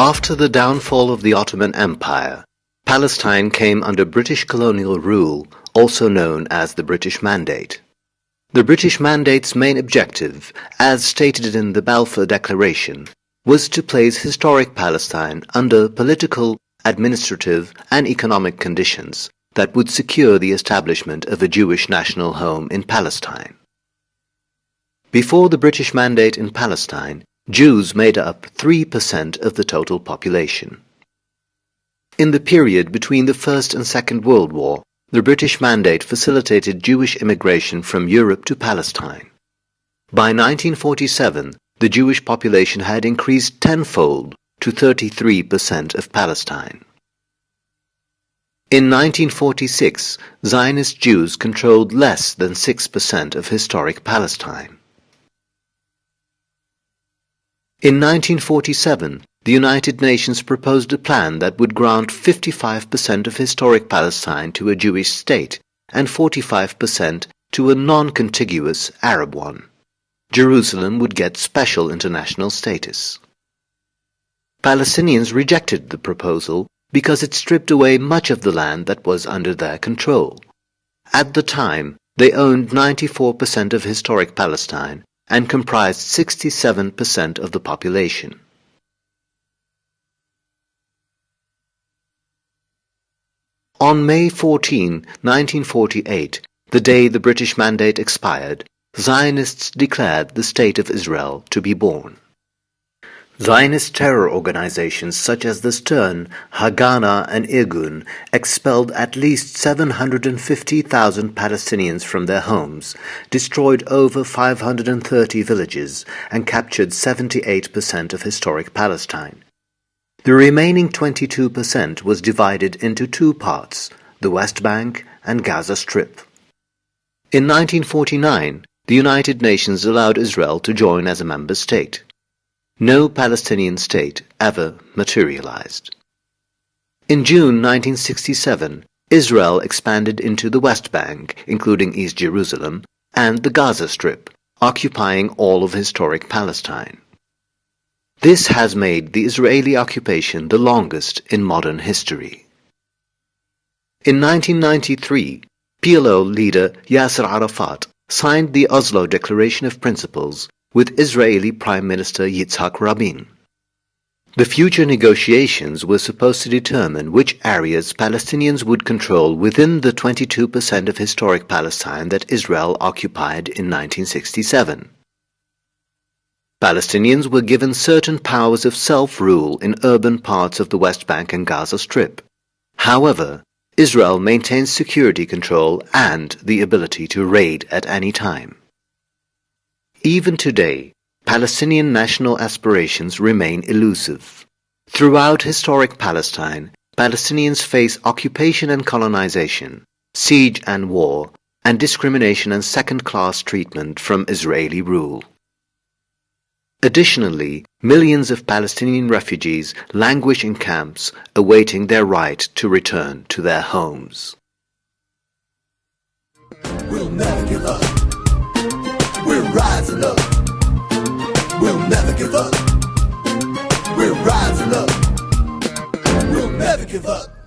After the downfall of the Ottoman Empire, Palestine came under British colonial rule, also known as the British Mandate. The British Mandate's main objective, as stated in the Balfour Declaration, was to place historic Palestine under political, administrative, and economic conditions that would secure the establishment of a Jewish national home in Palestine. Before the British Mandate in Palestine, Jews made up 3% of the total population. In the period between the First and Second World War, the British Mandate facilitated Jewish immigration from Europe to Palestine. By 1947, the Jewish population had increased tenfold to 33% of Palestine. In 1946, Zionist Jews controlled less than 6% of historic Palestine. In 1947, the United Nations proposed a plan that would grant 55% of historic Palestine to a Jewish state and 45% to a non-contiguous Arab one. Jerusalem would get special international status. Palestinians rejected the proposal because it stripped away much of the land that was under their control. At the time, they owned 94% of historic Palestine and comprised 67% of the population. On May 14, 1948, the day the British Mandate expired, Zionists declared the State of Israel to be born. Zionist terror organizations such as the Stern, Haganah, and Irgun expelled at least 750,000 Palestinians from their homes, destroyed over 530 villages, and captured 78% of historic Palestine. The remaining 22% was divided into two parts, the West Bank and Gaza Strip. In 1949, the United Nations allowed Israel to join as a member state. No Palestinian state ever materialized. In June 1967, Israel expanded into the West Bank, including East Jerusalem, and the Gaza Strip, occupying all of historic Palestine. This has made the Israeli occupation the longest in modern history. In 1993, PLO leader Yasser Arafat signed the Oslo Declaration of Principles with Israeli Prime Minister Yitzhak Rabin. The future negotiations were supposed to determine which areas Palestinians would control within the 22% of historic Palestine that Israel occupied in 1967. Palestinians were given certain powers of self-rule in urban parts of the West Bank and Gaza Strip. However, Israel maintains security control and the ability to raid at any time. Even today, Palestinian national aspirations remain elusive. Throughout historic Palestine, Palestinians face occupation and colonization, siege and war, and discrimination and second-class treatment from Israeli rule. Additionally, millions of Palestinian refugees languish in camps awaiting their right to return to their homes. We'll never give up. We're rising up. We'll never give up. We're rising up. We'll never give up.